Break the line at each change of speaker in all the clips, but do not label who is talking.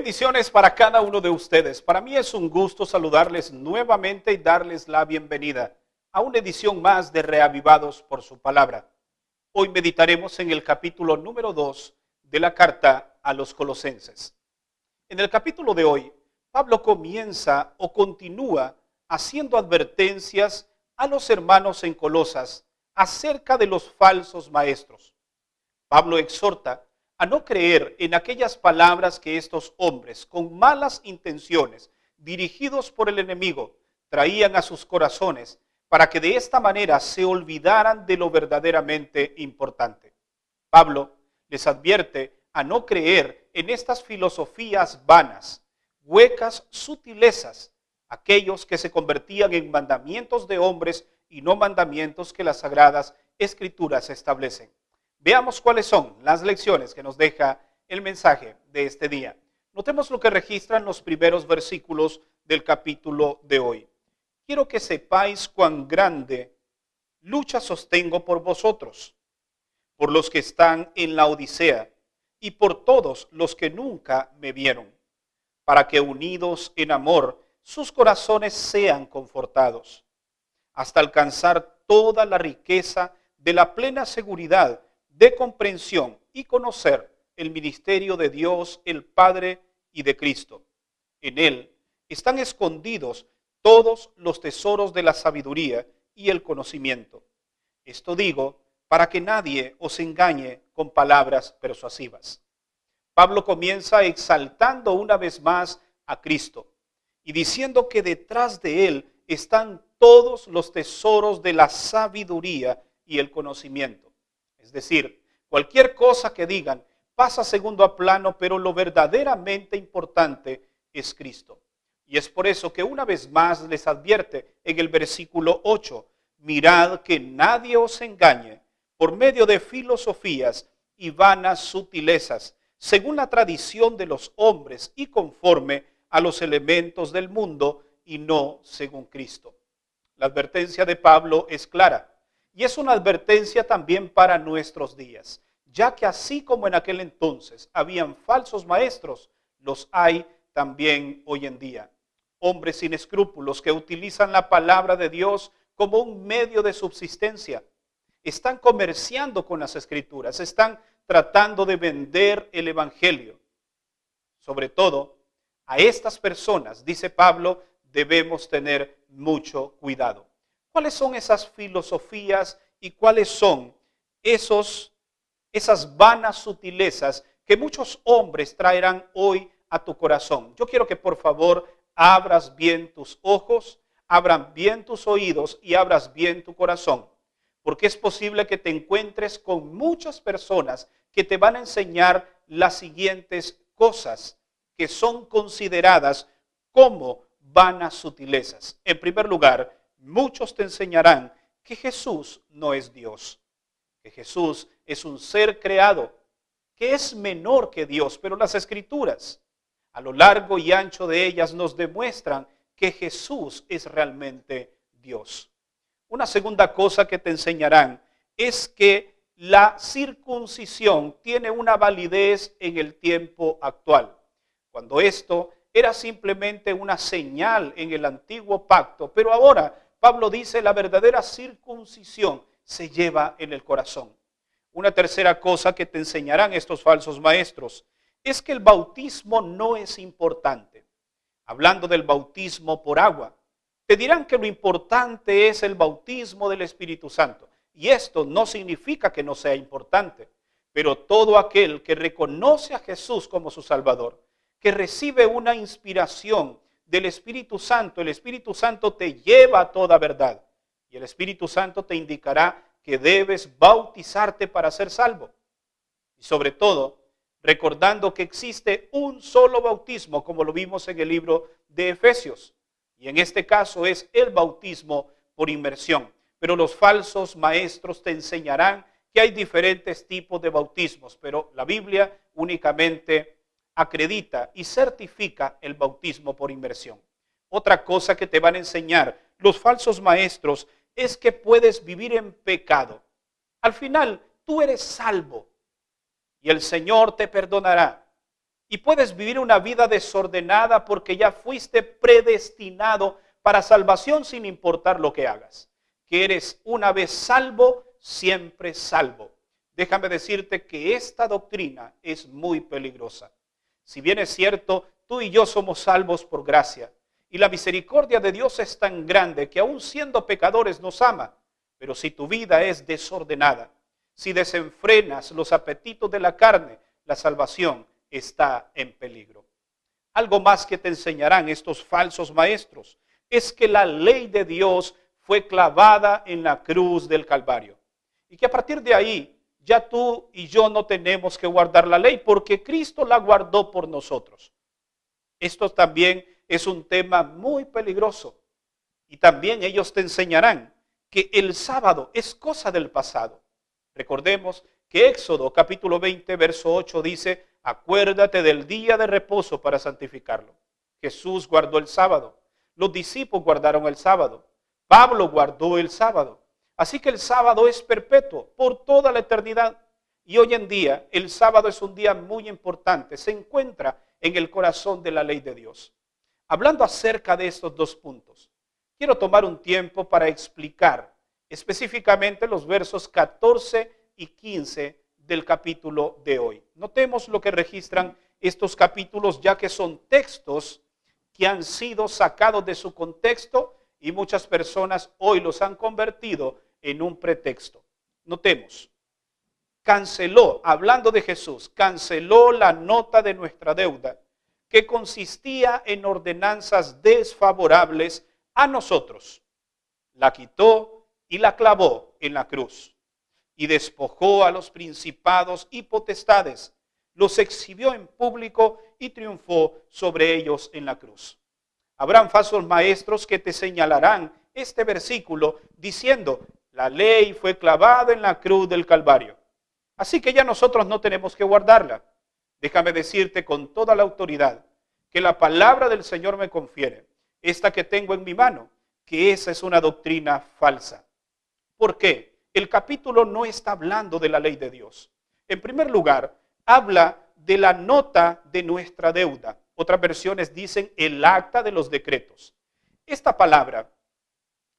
Bendiciones para cada uno de ustedes. Para mí es un gusto saludarles nuevamente y darles la bienvenida a una edición más de Reavivados por su palabra. Hoy meditaremos en el capítulo número 2 de la carta a los Colosenses. En el capítulo de hoy, Pablo comienza o continúa haciendo advertencias a los hermanos en Colosas acerca de los falsos maestros. Pablo exhorta a no creer en aquellas palabras que estos hombres, con malas intenciones, dirigidos por el enemigo, traían a sus corazones para que de esta manera se olvidaran de lo verdaderamente importante. Pablo les advierte a no creer en estas filosofías vanas, huecas sutilezas, aquellos que se convertían en mandamientos de hombres y no mandamientos que las sagradas escrituras establecen. Veamos cuáles son las lecciones que nos deja el mensaje de este día. Notemos lo que registran los primeros versículos del capítulo de hoy. Quiero que sepáis cuán grande lucha sostengo por vosotros, por los que están en la Odisea y por todos los que nunca me vieron, para que unidos en amor sus corazones sean confortados, hasta alcanzar toda la riqueza de la plena seguridad de comprensión y conocer el ministerio de Dios el Padre y de Cristo. En él están escondidos todos los tesoros de la sabiduría y el conocimiento. Esto digo para que nadie os engañe con palabras persuasivas. Pablo comienza exaltando una vez más a Cristo y diciendo que detrás de él están todos los tesoros de la sabiduría y el conocimiento. Es decir, cualquier cosa que digan pasa a segundo plano, pero lo verdaderamente importante es Cristo. Y es por eso que una vez más les advierte en el versículo 8, mirad que nadie os engañe por medio de filosofías y vanas sutilezas, según la tradición de los hombres y conforme a los elementos del mundo y no según Cristo. La advertencia de Pablo es clara. Y es una advertencia también para nuestros días, ya que así como en aquel entonces habían falsos maestros, los hay también hoy en día. Hombres sin escrúpulos que utilizan la palabra de Dios como un medio de subsistencia. Están comerciando con las escrituras, están tratando de vender el evangelio. Sobre todo, a estas personas, dice Pablo, debemos tener mucho cuidado. ¿Cuáles son esas filosofías y cuáles son esas vanas sutilezas que muchos hombres traerán hoy a tu corazón? Yo quiero que por favor abras bien tus ojos, abran bien tus oídos y abras bien tu corazón, porque es posible que te encuentres con muchas personas que te van a enseñar las siguientes cosas que son consideradas como vanas sutilezas. En primer lugar, muchos te enseñarán que Jesús no es Dios, que Jesús es un ser creado, que es menor que Dios, pero las Escrituras, a lo largo y ancho de ellas, nos demuestran que Jesús es realmente Dios. Una segunda cosa que te enseñarán es que la circuncisión tiene una validez en el tiempo actual, cuando esto era simplemente una señal en el antiguo pacto, pero ahora Pablo dice la verdadera circuncisión se lleva en el corazón. Una tercera cosa que te enseñarán estos falsos maestros es que el bautismo no es importante. Hablando del bautismo por agua, te dirán que lo importante es el bautismo del Espíritu Santo. Y esto no significa que no sea importante, pero todo aquel que reconoce a Jesús como su Salvador, que recibe una inspiración del Espíritu Santo, el Espíritu Santo te lleva a toda verdad. Y el Espíritu Santo te indicará que debes bautizarte para ser salvo. Y sobre todo, recordando que existe un solo bautismo, como lo vimos en el libro de Efesios. Y en este caso es el bautismo por inmersión. Pero los falsos maestros te enseñarán que hay diferentes tipos de bautismos, pero la Biblia únicamente acredita y certifica el bautismo por inmersión. Otra cosa que te van a enseñar los falsos maestros es que puedes vivir en pecado. Al final, tú eres salvo y el Señor te perdonará. Y puedes vivir una vida desordenada porque ya fuiste predestinado para salvación sin importar lo que hagas. Que eres una vez salvo, siempre salvo. Déjame decirte que esta doctrina es muy peligrosa. Si bien es cierto, tú y yo somos salvos por gracia. Y la misericordia de Dios es tan grande que aún siendo pecadores nos ama. Pero si tu vida es desordenada, si desenfrenas los apetitos de la carne, la salvación está en peligro. Algo más que te enseñarán estos falsos maestros es que la ley de Dios fue clavada en la cruz del Calvario. Y que a partir de ahí ya tú y yo no tenemos que guardar la ley porque Cristo la guardó por nosotros. Esto también es un tema muy peligroso. Y también ellos te enseñarán que el sábado es cosa del pasado. Recordemos que Éxodo capítulo 20, verso 8 dice: acuérdate del día de reposo para santificarlo. Jesús guardó el sábado. Los discípulos guardaron el sábado. Pablo guardó el sábado. Así que el sábado es perpetuo por toda la eternidad. Y hoy en día el sábado es un día muy importante. Se encuentra en el corazón de la ley de Dios. Hablando acerca de estos dos puntos, quiero tomar un tiempo para explicar específicamente los versos 14 y 15 del capítulo de hoy. Notemos lo que registran estos capítulos, ya que son textos que han sido sacados de su contexto y muchas personas hoy los han convertido en un pretexto. Notemos, canceló, hablando de Jesús, canceló la nota de nuestra deuda que consistía en ordenanzas desfavorables a nosotros. La quitó y la clavó en la cruz y despojó a los principados y potestades, los exhibió en público y triunfó sobre ellos en la cruz. Habrán falsos maestros que te señalarán este versículo diciendo: la ley fue clavada en la cruz del Calvario, así que ya nosotros no tenemos que guardarla. Déjame decirte con toda la autoridad que la palabra del Señor me confiere, esta que tengo en mi mano, que esa es una doctrina falsa. ¿Por qué? El capítulo no está hablando de la ley de Dios. En primer lugar, habla de la nota de nuestra deuda. Otras versiones dicen el acta de los decretos. Esta palabra,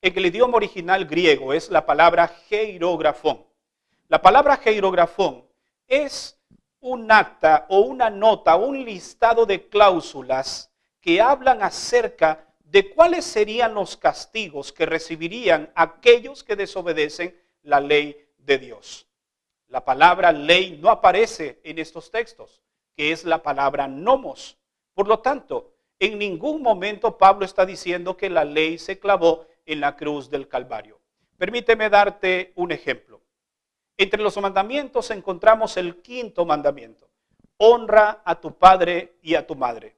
en el idioma original griego, es la palabra geirografón. La palabra geirografón es un acta o una nota, un listado de cláusulas que hablan acerca de cuáles serían los castigos que recibirían aquellos que desobedecen la ley de Dios. La palabra ley no aparece en estos textos, que es la palabra nomos. Por lo tanto, en ningún momento Pablo está diciendo que la ley se clavó en la cruz del Calvario. Permíteme darte un ejemplo. Entre los mandamientos encontramos el quinto mandamiento: honra a tu padre y a tu madre.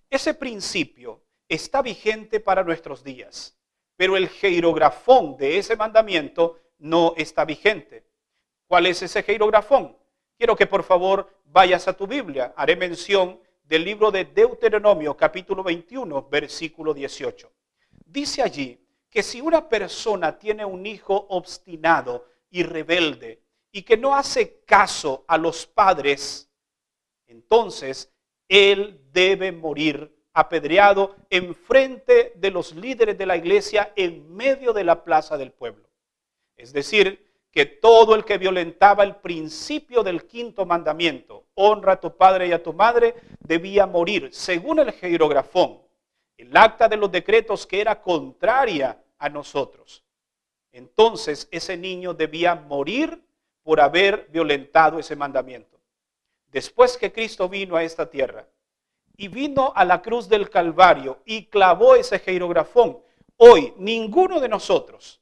Ese principio está vigente para nuestros días, pero el geirografón de ese mandamiento no está vigente. ¿Cuál es ese geirografón? Quiero que por favor vayas a tu Biblia. Haré mención del libro de Deuteronomio, capítulo 21, versículo 18. Dice allí que si una persona tiene un hijo obstinado y rebelde y que no hace caso a los padres, entonces él debe morir apedreado en frente de los líderes de la iglesia en medio de la plaza del pueblo. Es decir, que todo el que violentaba el principio del quinto mandamiento, honra a tu padre y a tu madre, debía morir, según el geirografón, el acta de los decretos que era contraria a nosotros. Entonces ese niño debía morir por haber violentado ese mandamiento. Después que Cristo vino a esta tierra y vino a la cruz del Calvario y clavó ese geirografón, hoy ninguno de nosotros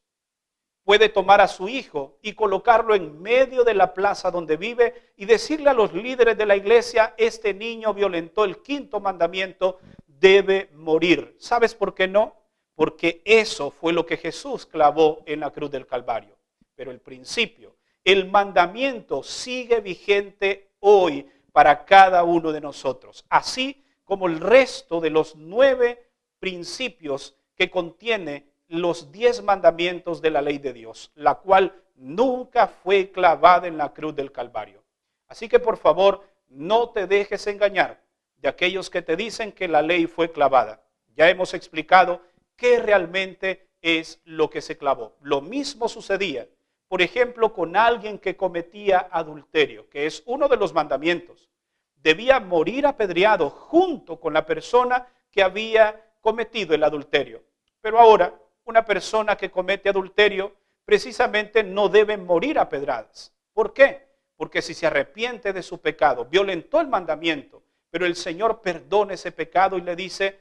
puede tomar a su hijo y colocarlo en medio de la plaza donde vive y decirle a los líderes de la iglesia: este niño violentó el quinto mandamiento, debe morir. ¿Sabes por qué no? Porque eso fue lo que Jesús clavó en la cruz del Calvario. Pero el principio, el mandamiento sigue vigente hoy para cada uno de nosotros, así como el resto de los 9 principios que contiene los 10 mandamientos de la ley de Dios, la cual nunca fue clavada en la cruz del Calvario. Así que por favor, no te dejes engañar de aquellos que te dicen que la ley fue clavada. Ya hemos explicado qué realmente es lo que se clavó. Lo mismo sucedía, por ejemplo, con alguien que cometía adulterio, que es uno de los mandamientos. Debía morir apedreado junto con la persona que había cometido el adulterio. Pero ahora, una persona que comete adulterio precisamente no debe morir a pedradas. ¿Por qué? Porque si se arrepiente de su pecado, violentó el mandamiento, pero el Señor perdona ese pecado y le dice,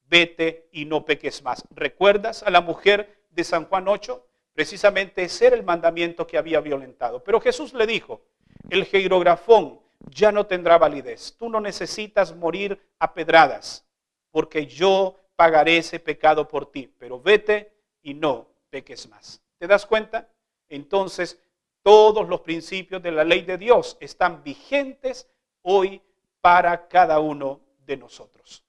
vete y no peques más. ¿Recuerdas a la mujer de San Juan 8? Precisamente ese era el mandamiento que había violentado. Pero Jesús le dijo, el jeirografón ya no tendrá validez. Tú no necesitas morir a pedradas, porque yo pagaré ese pecado por ti. Pero vete y no peques más. ¿Te das cuenta? Entonces, todos los principios de la ley de Dios están vigentes hoy para cada uno de nosotros.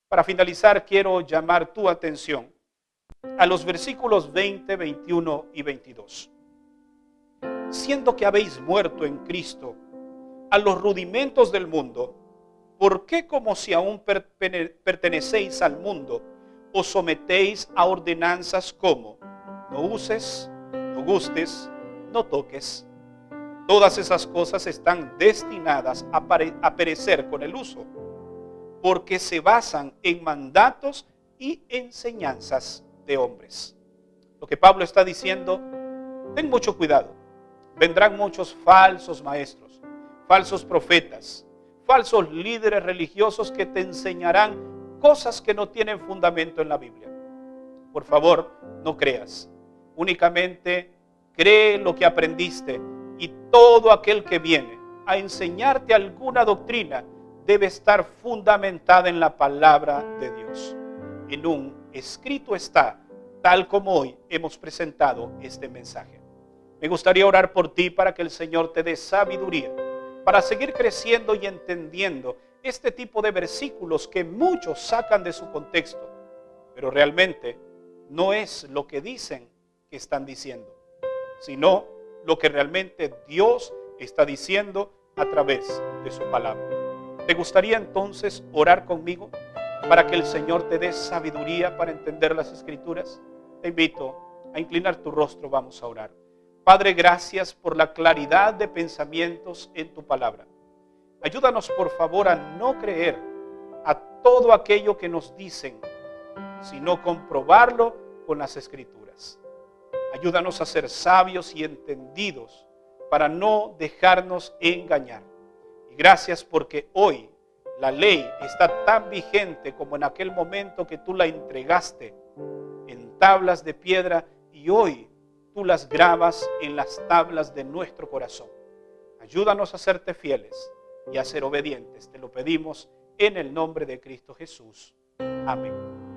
Para finalizar, quiero llamar tu atención a los versículos 20, 21 y 22. Siendo que habéis muerto en Cristo a los rudimentos del mundo, ¿por qué como si aún pertenecéis al mundo, os sometéis a ordenanzas como no uses, no gustes, no toques? Todas esas cosas están destinadas a perecer con el uso, porque se basan en mandatos y enseñanzas de hombres. Lo que Pablo está diciendo, ten mucho cuidado. Vendrán muchos falsos maestros, falsos profetas, falsos líderes religiosos que te enseñarán cosas que no tienen fundamento en la Biblia. Por favor, no creas. Únicamente cree lo que aprendiste y todo aquel que viene a enseñarte alguna doctrina debe estar fundamentada en la palabra de Dios. En un escrito está, tal como hoy hemos presentado este mensaje. Me gustaría orar por ti para que el Señor te dé sabiduría, para seguir creciendo y entendiendo este tipo de versículos que muchos sacan de su contexto, pero realmente no es lo que dicen que están diciendo, sino lo que realmente Dios está diciendo a través de su palabra. ¿Te gustaría entonces orar conmigo para que el Señor te dé sabiduría para entender las Escrituras? Te invito a inclinar tu rostro, vamos a orar. Padre, gracias por la claridad de pensamientos en tu palabra. Ayúdanos por favor a no creer a todo aquello que nos dicen, sino comprobarlo con las Escrituras. Ayúdanos a ser sabios y entendidos para no dejarnos engañar. Y gracias porque hoy la ley está tan vigente como en aquel momento que tú la entregaste en tablas de piedra y hoy tú las grabas en las tablas de nuestro corazón. Ayúdanos a serte fieles y a ser obedientes. Te lo pedimos en el nombre de Cristo Jesús. Amén.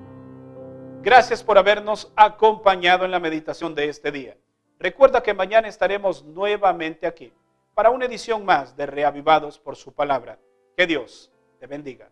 Gracias por habernos acompañado en la meditación de este día. Recuerda que mañana estaremos nuevamente aquí para una edición más de Reavivados por su palabra. Que Dios te bendiga.